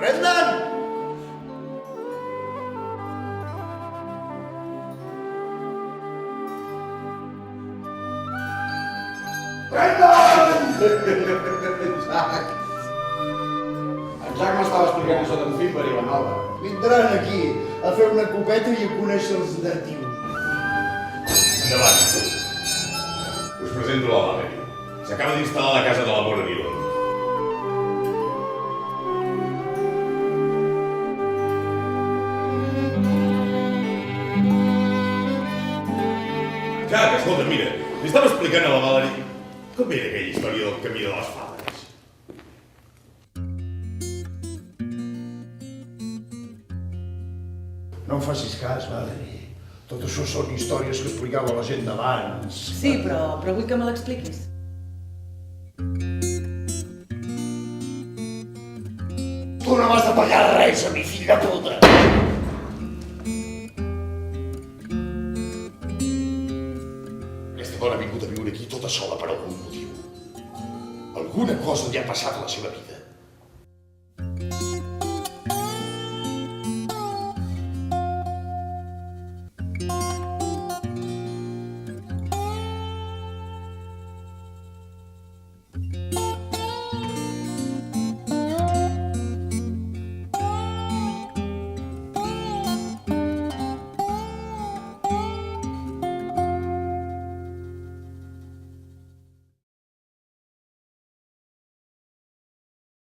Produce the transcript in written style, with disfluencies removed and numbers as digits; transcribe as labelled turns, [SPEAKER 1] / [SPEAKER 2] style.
[SPEAKER 1] Brendan! Brendan! Jack!
[SPEAKER 2] En Jack m'estava explicant això d'en Fimber i la Nova.
[SPEAKER 1] Vindran aquí a fer una copeta i a conèixer els natius.
[SPEAKER 3] Endavant. Us presento la Valerie. S'acaba d'instal·lar a la casa de la Mora Vila. Jack, escolta, mira, li estava explicant a la Valerie com era aquella història del camí de les fades.
[SPEAKER 1] No em facis cas, Valerie. Tot això són històries que explicava la gent d'abans.
[SPEAKER 4] Sí, però vull que me l'expliquis.
[SPEAKER 1] Tu no m'has de pagar res a mi, fill de puta! Aquesta dona ha vingut a viure aquí tota sola per algun motiu. Alguna cosa li ha passat a la seva vida.